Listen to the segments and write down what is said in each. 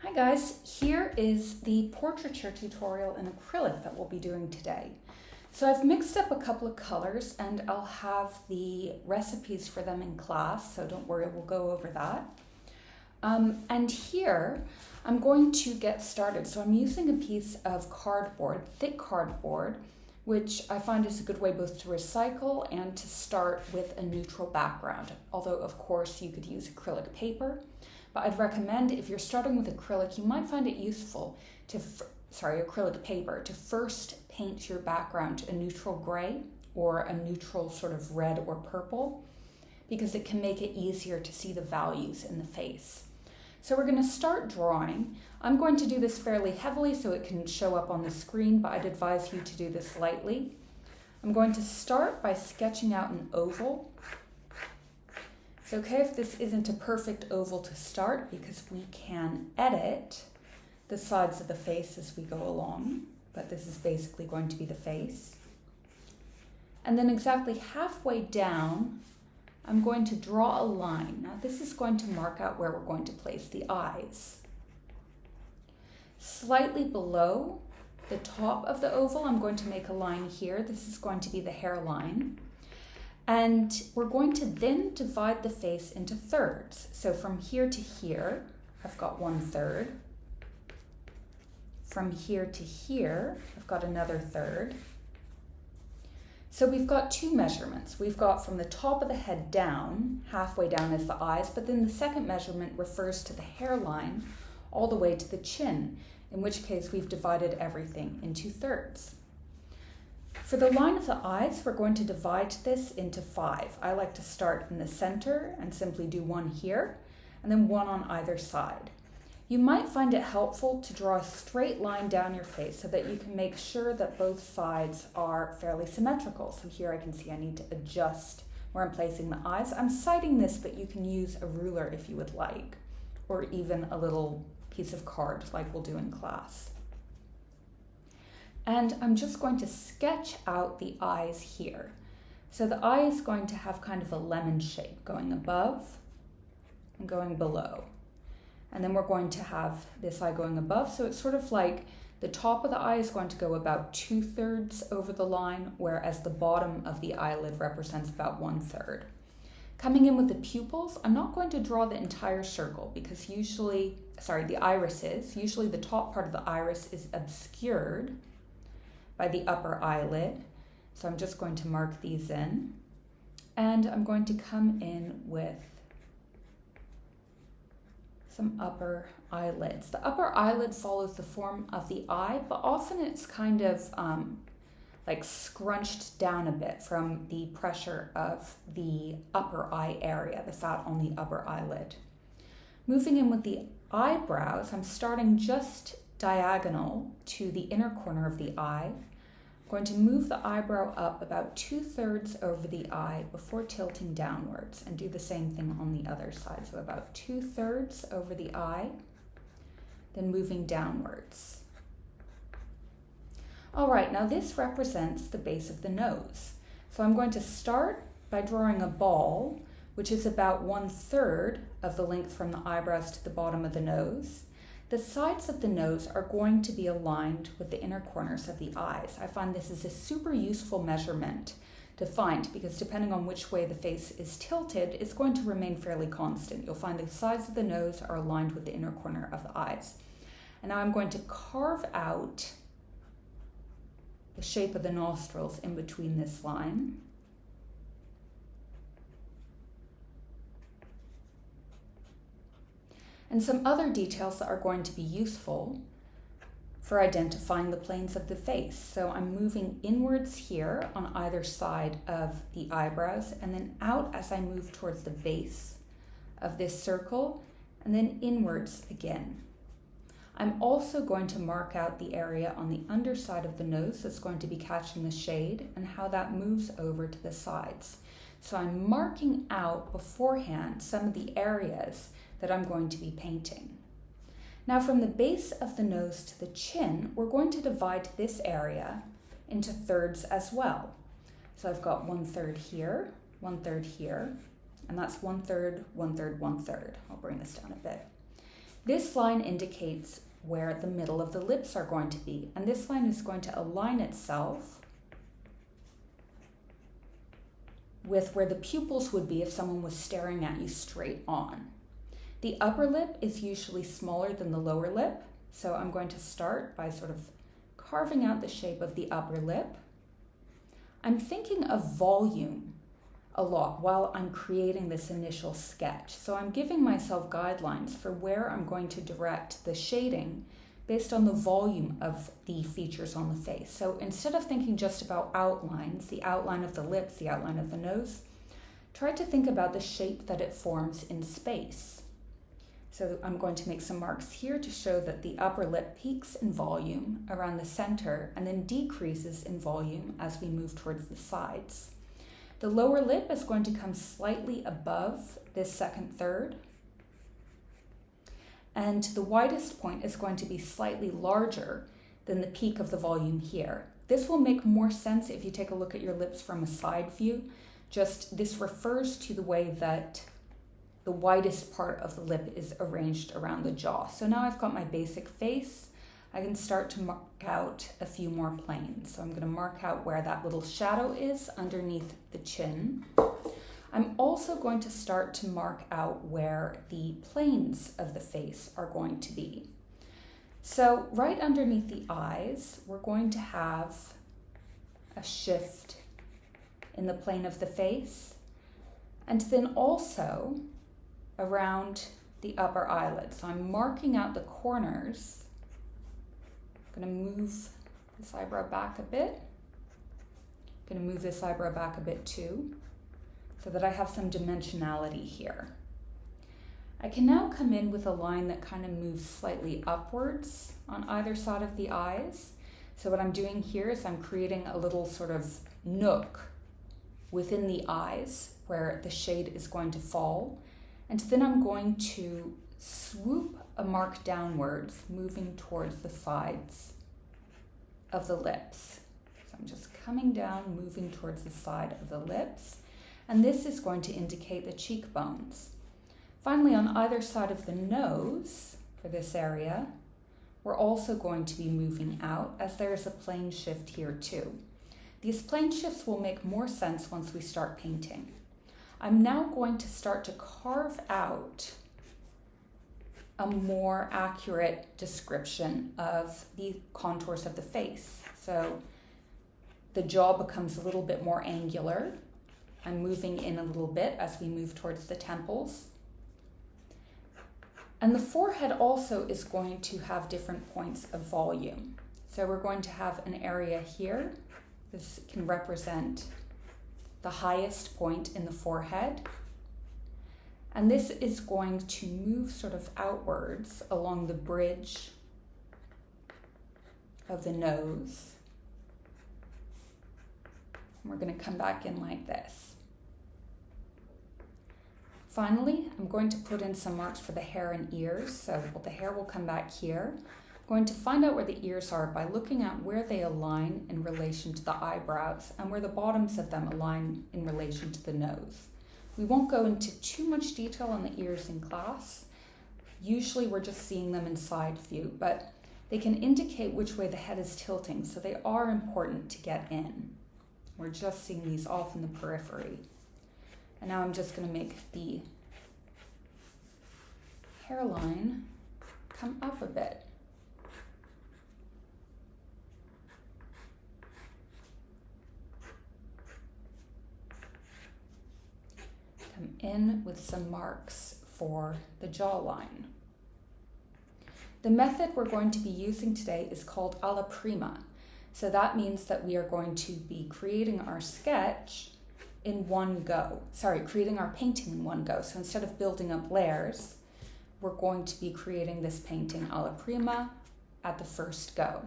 Hi guys, here is the portraiture tutorial in acrylic that we'll be doing today. So I've mixed up a couple of colors and I'll have the recipes for them in class, so don't worry, we'll go over that. And here I'm going to get started. So I'm using a piece of cardboard, thick cardboard, which I find is a good way both to recycle and to start with a neutral background. Although of course you could use acrylic paper. But I'd recommend if you're starting with acrylic, you might find it useful to, acrylic paper, to first paint your background a neutral gray or a neutral sort of red or purple, because it can make it easier to see the values in the face. So we're going to start drawing. I'm going to do this fairly heavily so it can show up on the screen, but I'd advise you to do this lightly. I'm going to start by sketching out an oval. It's okay if this isn't a perfect oval to start because we can edit the sides of the face as we go along, but this is basically going to be the face. And then exactly halfway down, I'm going to draw a line. Now this is going to mark out where we're going to place the eyes. Slightly below the top of the oval, I'm going to make a line here. This is going to be the hairline. And we're going to then divide the face into thirds. So from here to here, I've got 1/3. From here to here, I've got another third. So we've got two measurements. We've got from the top of the head down, halfway down is the eyes, but then the second measurement refers to the hairline all the way to the chin, in which case we've divided everything into thirds. For the line of the eyes, we're going to divide this into 5. I like to start in the center and simply do one here, and then one on either side. You might find it helpful to draw a straight line down your face so that you can make sure that both sides are fairly symmetrical. So here I can see I need to adjust where I'm placing the eyes. I'm citing this, but you can use a ruler if you would like, or even a little piece of card like we'll do in class. And I'm just going to sketch out the eyes here. So the eye is going to have kind of a lemon shape going above and going below. And then we're going to have this eye going above. So it's sort of like the top of the eye is going to go about 2/3 over the line, whereas the bottom of the eyelid represents about 1/3. Coming in with the pupils, I'm not going to draw the entire circle because the irises, usually the top part of the iris is obscured by the upper eyelid. So I'm just going to mark these in. And I'm going to come in with some upper eyelids. The upper eyelid follows the form of the eye, but often it's kind of like scrunched down a bit from the pressure of the upper eye area, the fat on the upper eyelid. Moving in with the eyebrows, I'm starting just diagonal to the inner corner of the eye. I'm going to move the eyebrow up about 2/3 over the eye before tilting downwards, and do the same thing on the other side. So about 2/3 over the eye, then moving downwards. All right, now this represents the base of the nose. So I'm going to start by drawing a ball, which is about 1/3 of the length from the eyebrows to the bottom of the nose. The sides of the nose are going to be aligned with the inner corners of the eyes. I find this is a super useful measurement to find because depending on which way the face is tilted, it's going to remain fairly constant. You'll find the sides of the nose are aligned with the inner corner of the eyes. And now I'm going to carve out the shape of the nostrils in between this line. And some other details that are going to be useful for identifying the planes of the face. So I'm moving inwards here on either side of the eyebrows and then out as I move towards the base of this circle and then inwards again. I'm also going to mark out the area on the underside of the nose that's going to be catching the shade and how that moves over to the sides. So I'm marking out beforehand some of the areas that I'm going to be painting. Now from the base of the nose to the chin, we're going to divide this area into thirds as well. So I've got 1/3 here, 1/3 here, and that's 1/3, 1/3, 1/3. I'll bring this down a bit. This line indicates where the middle of the lips are going to be, and this line is going to align itself with where the pupils would be if someone was staring at you straight on. The upper lip is usually smaller than the lower lip, so I'm going to start by sort of carving out the shape of the upper lip. I'm thinking of volume a lot while I'm creating this initial sketch, so I'm giving myself guidelines for where I'm going to direct the shading based on the volume of the features on the face. So instead of thinking just about outlines, the outline of the lips, the outline of the nose, try to think about the shape that it forms in space. So I'm going to make some marks here to show that the upper lip peaks in volume around the center and then decreases in volume as we move towards the sides. The lower lip is going to come slightly above this second third, and the widest point is going to be slightly larger than the peak of the volume here. This will make more sense if you take a look at your lips from a side view. Just this refers to the way that the widest part of the lip is arranged around the jaw. So now I've got my basic face. I can start to mark out a few more planes. So I'm going to mark out where that little shadow is underneath the chin. I'm also going to start to mark out where the planes of the face are going to be. So right underneath the eyes, we're going to have a shift in the plane of the face, and then also around the upper eyelid. So I'm marking out the corners. I'm going to move this eyebrow back a bit. I'm going to move this eyebrow back a bit too, so that I have some dimensionality here. I can now come in with a line that kind of moves slightly upwards on either side of the eyes. So what I'm doing here is I'm creating a little sort of nook within the eyes where the shade is going to fall. And then I'm going to swoop a mark downwards, moving towards the sides of the lips. So I'm just coming down, moving towards the side of the lips. And this is going to indicate the cheekbones. Finally, on either side of the nose, for this area, we're also going to be moving out as there is a plane shift here too. These plane shifts will make more sense once we start painting. I'm now going to start to carve out a more accurate description of the contours of the face. So the jaw becomes a little bit more angular. I'm moving in a little bit as we move towards the temples. And the forehead also is going to have different points of volume. So we're going to have an area here. This can represent the highest point in the forehead. And this is going to move sort of outwards along the bridge of the nose. And we're going to come back in like this. Finally, I'm going to put in some marks for the hair and ears. So the hair will come back here. I'm going to find out where the ears are by looking at where they align in relation to the eyebrows and where the bottoms of them align in relation to the nose. We won't go into too much detail on the ears in class. Usually we're just seeing them in side view, but they can indicate which way the head is tilting, so they are important to get in. We're just seeing these off in the periphery. And now I'm just going to make the hairline come up a bit. Come in with some marks for the jawline. The method we're going to be using today is called alla prima. So that means that we are going to be creating our sketch in one go. Creating our painting in one go. So instead of building up layers, we're going to be creating this painting alla prima at the first go.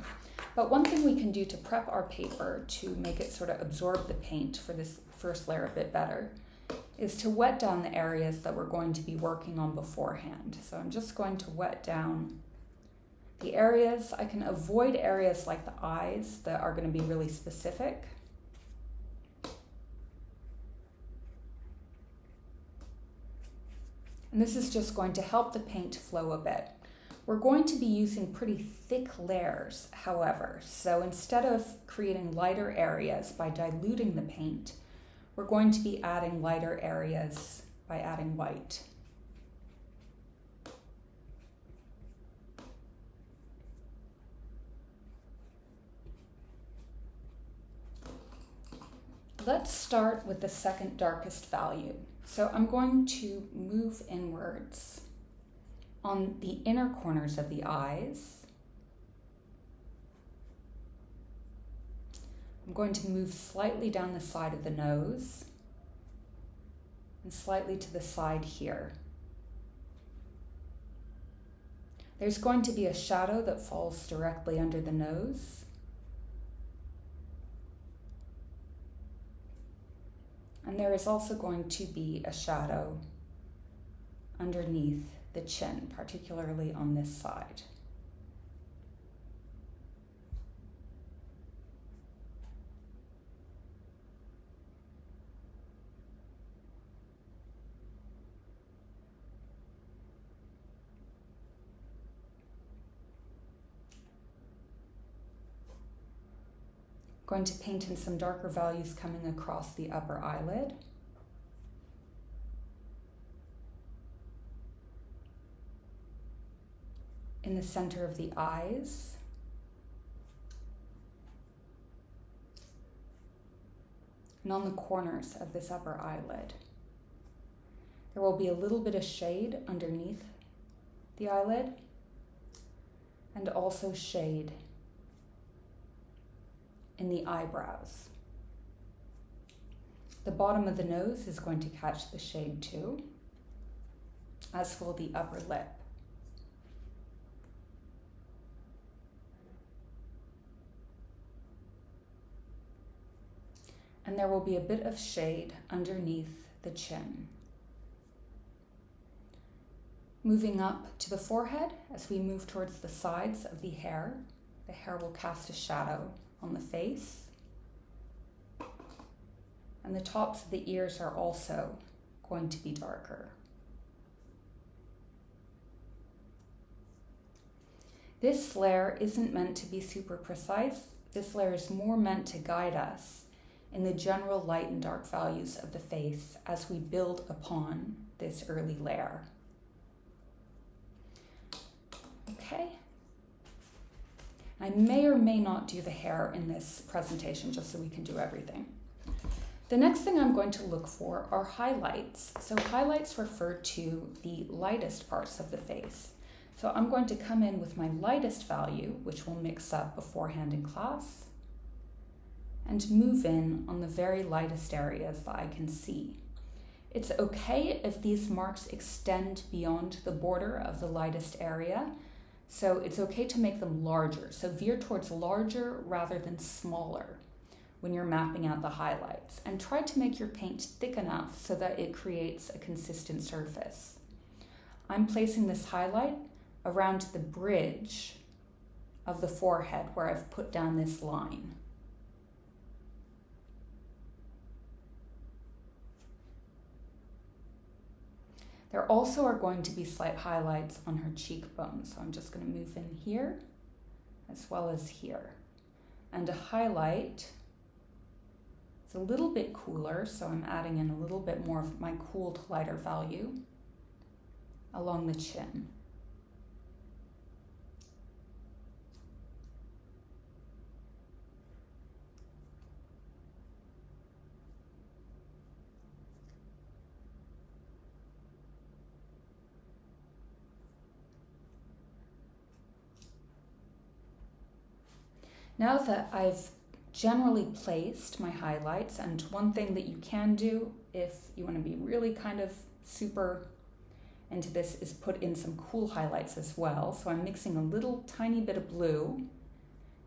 But one thing we can do to prep our paper to make it sort of absorb the paint for this first layer a bit better is to wet down the areas that we're going to be working on beforehand. So I'm just going to wet down the areas. I can avoid areas like the eyes that are going to be really specific. And this is just going to help the paint flow a bit. We're going to be using pretty thick layers, however, so instead of creating lighter areas by diluting the paint, we're going to be adding lighter areas by adding white. Let's start with the second darkest value. So I'm going to move inwards on the inner corners of the eyes. I'm going to move slightly down the side of the nose and slightly to the side here. There's going to be a shadow that falls directly under the nose. And there is also going to be a shadow underneath the chin, particularly on this side. Going to paint in some darker values coming across the upper eyelid. In the center of the eyes. And on the corners of this upper eyelid. There will be a little bit of shade underneath the eyelid and also shade in the eyebrows. The bottom of the nose is going to catch the shade too, as will the upper lip. And there will be a bit of shade underneath the chin. Moving up to the forehead, as we move towards the sides of the hair will cast a shadow on the face. And the tops of the ears are also going to be darker. This layer isn't meant to be super precise. This layer is more meant to guide us in the general light and dark values of the face as we build upon this early layer. Okay. I may or may not do the hair in this presentation just so we can do everything. The next thing I'm going to look for are highlights. So highlights refer to the lightest parts of the face. So I'm going to come in with my lightest value, which we'll mix up beforehand in class, and move in on the very lightest areas that I can see. It's okay if these marks extend beyond the border of the lightest area. So it's okay to make them larger. So veer towards larger rather than smaller when you're mapping out the highlights. And try to make your paint thick enough so that it creates a consistent surface. I'm placing this highlight around the bridge of the forehead where I've put down this line. There also are going to be slight highlights on her cheekbones. So I'm just going to move in here as well as here. And a highlight is a little bit cooler, so I'm adding in a little bit more of my cool to lighter value along the chin. Now that I've generally placed my highlights, and one thing that you can do if you want to be really kind of super into this is put in some cool highlights as well. So I'm mixing a little tiny bit of blue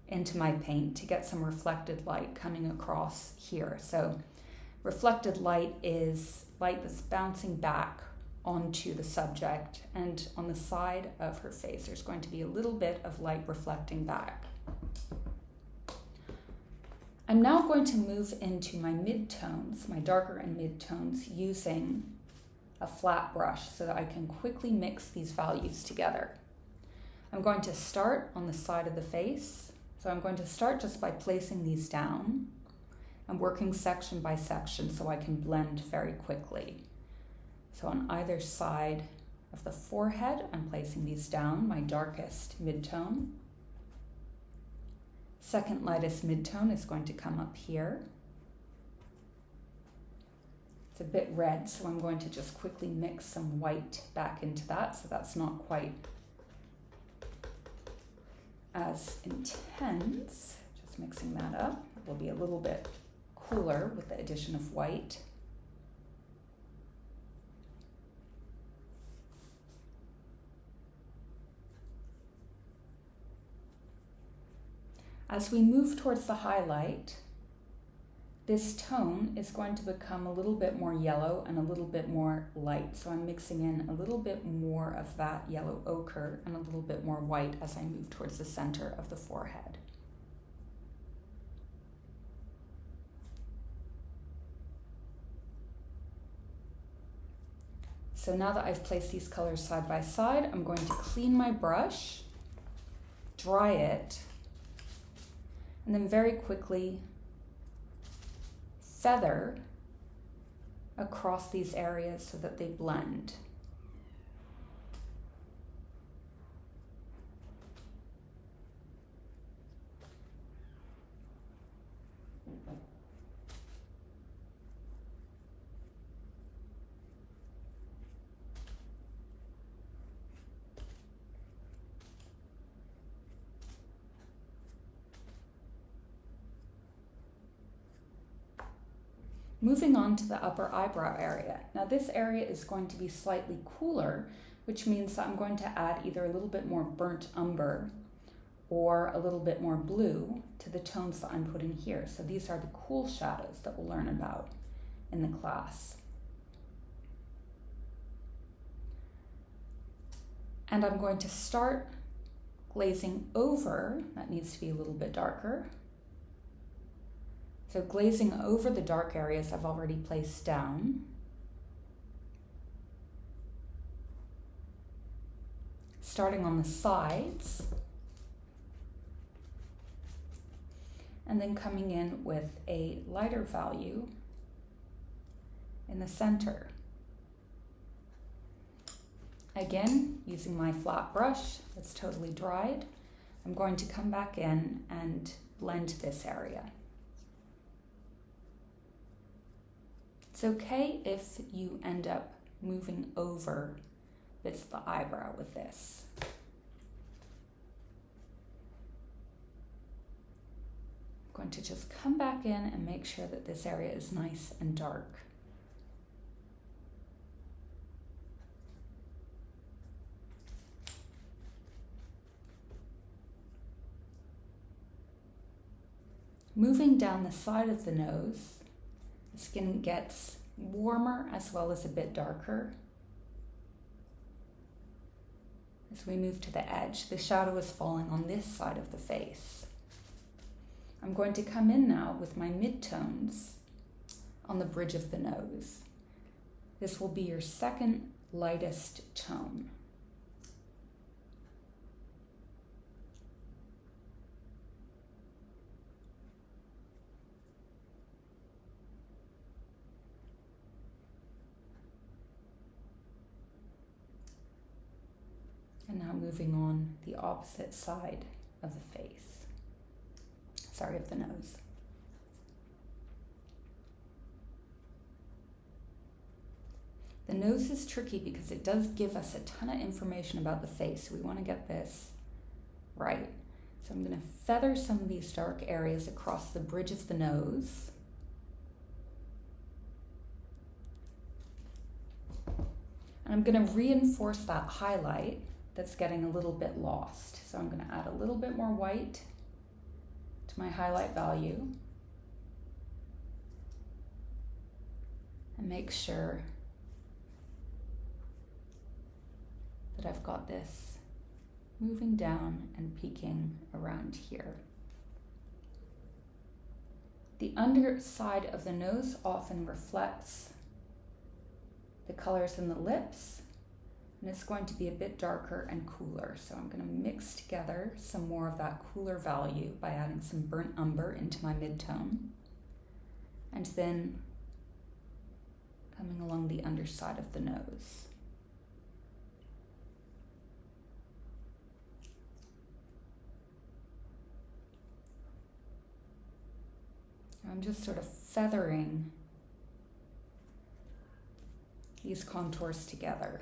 into my paint to get some reflected light coming across here. So reflected light is light that's bouncing back onto the subject, and on the side of her face there's going to be a little bit of light reflecting back. I'm now going to move into my midtones, my darker and midtones, using a flat brush so that I can quickly mix these values together. I'm going to start on the side of the face. So I'm going to start just by placing these down and working section by section so I can blend very quickly. So on either side of the forehead, I'm placing these down, my darkest midtone. Second lightest midtone is going to come up here. It's a bit red, so I'm going to just quickly mix some white back into that, so that's not quite as intense. Just mixing that up. It will be a little bit cooler with the addition of white. As we move towards the highlight, this tone is going to become a little bit more yellow and a little bit more light. So I'm mixing in a little bit more of that yellow ochre and a little bit more white as I move towards the center of the forehead. So now that I've placed these colors side by side, I'm going to clean my brush, dry it, and then very quickly feather across these areas so that they blend. Moving on to the upper eyebrow area. Now this area is going to be slightly cooler, which means that I'm going to add either a little bit more burnt umber or a little bit more blue to the tones that I'm putting here. So these are the cool shadows that we'll learn about in the class. And I'm going to start glazing over, that needs to be a little bit darker. So glazing over the dark areas I've already placed down. Starting on the sides. And then coming in with a lighter value in the center. Again, using my flat brush that's totally dried, I'm going to come back in and blend this area. It's okay if you end up moving over bits of the eyebrow with this. I'm going to just come back in and make sure that this area is nice and dark. Moving down the side of the nose, the skin gets warmer as well as a bit darker. As we move to the edge, the shadow is falling on this side of the face. I'm going to come in now with my midtones on the bridge of the nose. This will be your second lightest tone. And now moving on the opposite side of the face. Sorry, of the nose. The nose is tricky because it does give us a ton of information about the face. We want to get this right. So I'm going to feather some of these dark areas across the bridge of the nose. And I'm going to reinforce that highlight that's getting a little bit lost. So I'm going to add a little bit more white to my highlight value and make sure that I've got this moving down and peaking around here. The underside of the nose often reflects the colors in the lips. And it's going to be a bit darker and cooler. So I'm going to mix together some more of that cooler value by adding some burnt umber into my midtone. And then coming along the underside of the nose. I'm just sort of feathering these contours together.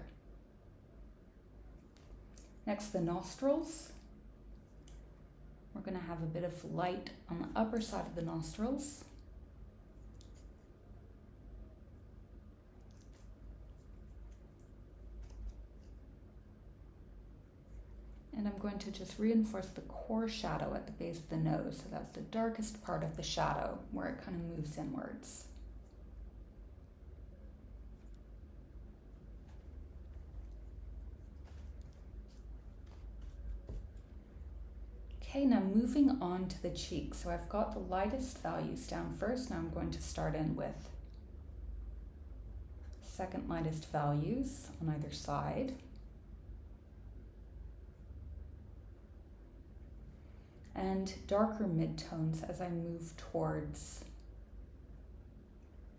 Next, the nostrils. We're going to have a bit of light on the upper side of the nostrils. And I'm going to just reinforce the core shadow at the base of the nose. So that's the darkest part of the shadow where it kind of moves inwards. Okay, now moving on to the cheeks. So I've got the lightest values down first. Now I'm going to start in with second lightest values on either side. And darker midtones as I move towards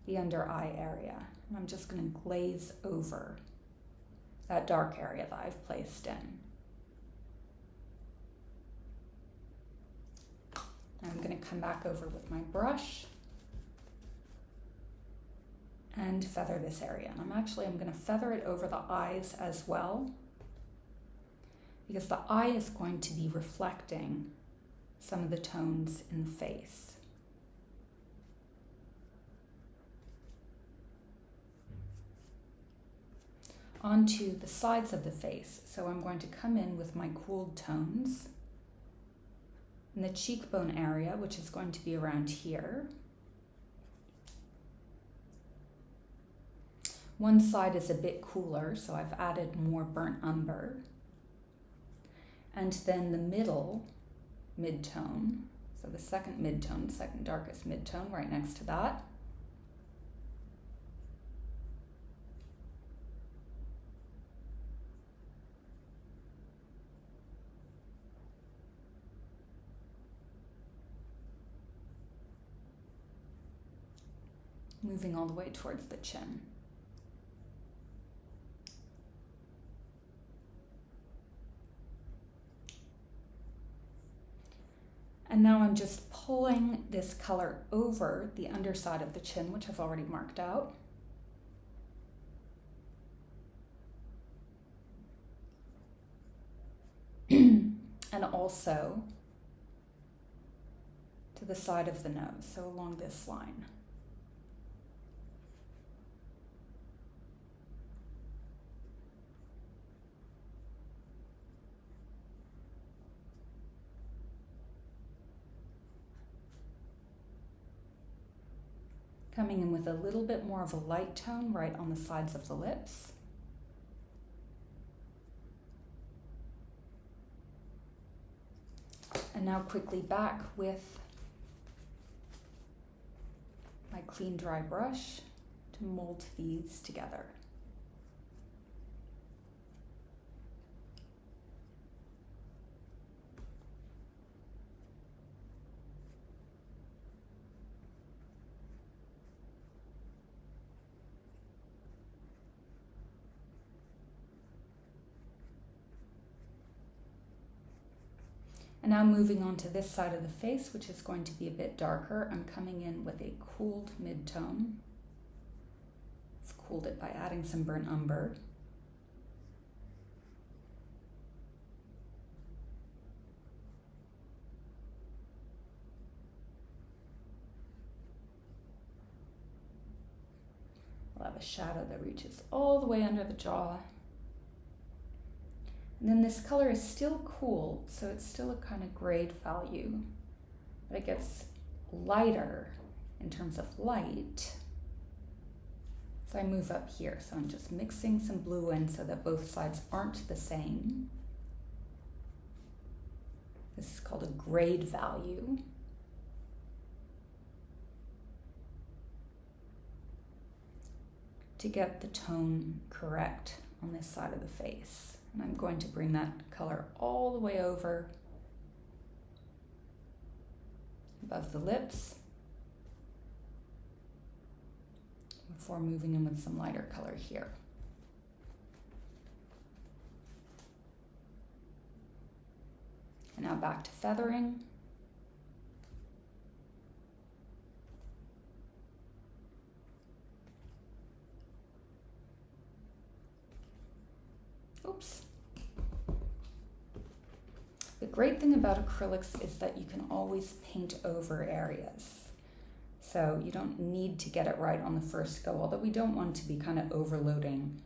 the under eye area. And I'm just going to glaze over that dark area that I've placed in. I'm going to come back over with my brush and feather this area. And I'm going to feather it over the eyes as well, because the eye is going to be reflecting some of the tones in the face. Onto the sides of the face. So I'm going to come in with my cooled tones in the cheekbone area, which is going to be around here. One side is a bit cooler, so I've added more burnt umber. And then the middle midtone, so the second midtone, second darkest midtone right next to that. Moving all the way towards the chin. And now I'm just pulling this color over the underside of the chin, which I've already marked out. And also to the side of the nose, so along this line. Coming in with a little bit more of a light tone right on the sides of the lips. And now quickly back with my clean dry brush to mold these together. And now moving on to this side of the face, which is going to be a bit darker, I'm coming in with a cooled midtone. I've cooled it by adding some burnt umber. I'll have a shadow that reaches all the way under the jaw. And then this color is still cool, so it's still a kind of grade value, but it gets lighter in terms of light. So I move up here, so I'm just mixing some blue in so that both sides aren't the same. This is called a grade value. To get the tone correct on this side of the face. And I'm going to bring that color all the way over above the lips before moving in with some lighter color here. And now back to feathering. Oops. The great thing about acrylics is that you can always paint over areas. So you don't need to get it right on the first go, although we don't want to be kind of overloading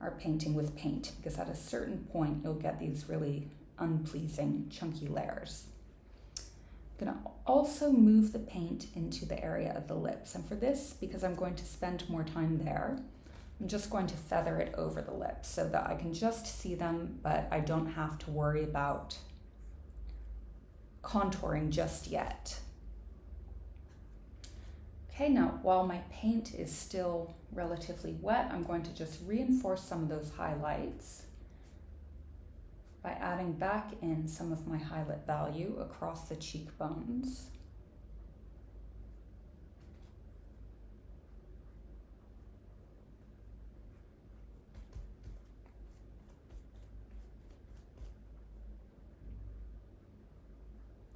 our painting with paint, because at a certain point you'll get these really unpleasing chunky layers. I'm going to also move the paint into the area of the lips, and for this, because I'm going to spend more time there, I'm just going to feather it over the lips so that I can just see them, but I don't have to worry about contouring just yet. Okay, now while my paint is still relatively wet, I'm going to just reinforce some of those highlights by adding back in some of my highlight value across the cheekbones.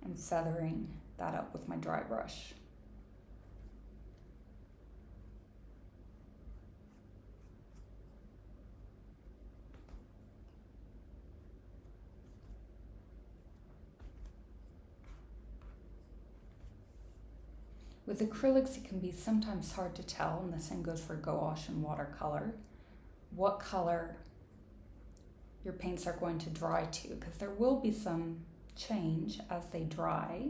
And feathering that up with my dry brush. With acrylics, it can be sometimes hard to tell, and the same goes for gouache and watercolor, what color your paints are going to dry to, because there will be some change as they dry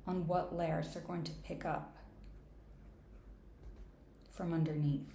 on what layers they're going to pick up from underneath.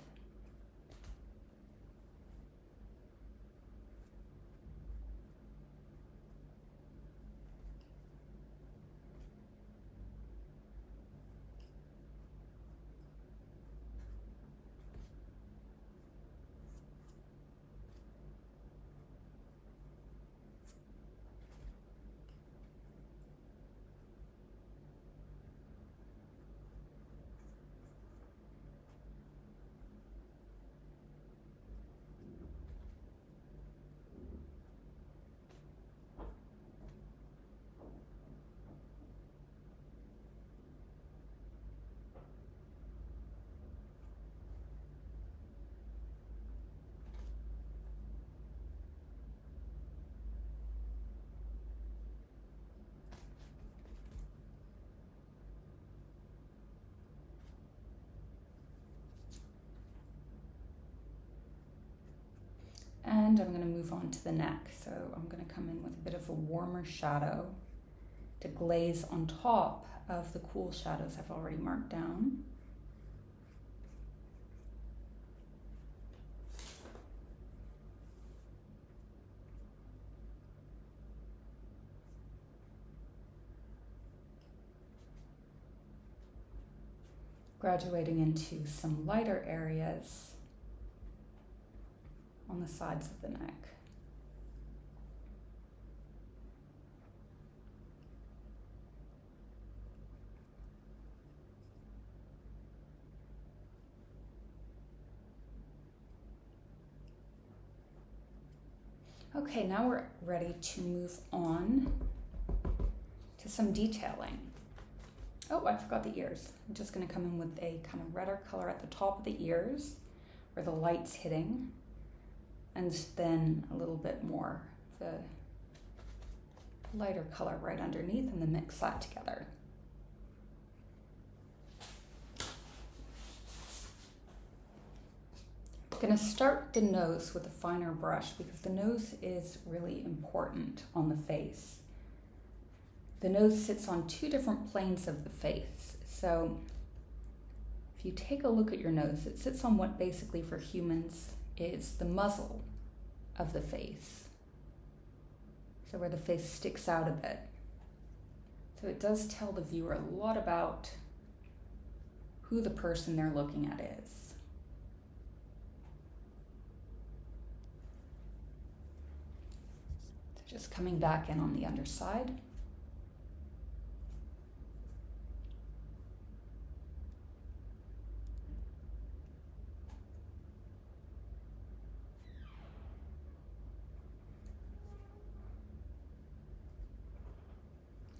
And I'm going to move on to the neck. So I'm going to come in with a bit of a warmer shadow to glaze on top of the cool shadows I've already marked down. Graduating into some lighter areas on the sides of the neck. Okay, now we're ready to move on to some detailing. Oh, I forgot the ears. I'm just going to come in with a kind of redder color at the top of the ears where the light's hitting, and then a little bit more the lighter color right underneath, and then mix that together. I'm going to start the nose with a finer brush because the nose is really important on the face. The nose sits on two different planes of the face. So if you take a look at your nose, it sits on what basically for humans is the muzzle of the face. So where the face sticks out a bit. So it does tell the viewer a lot about who the person they're looking at is. Just coming back in on the underside.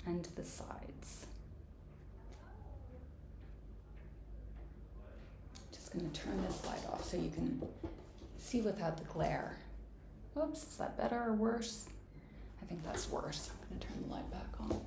And the sides. Just going to turn this light off so you can see without the glare. Whoops, is that better or worse? I think that's worse. I'm going to turn the light back on.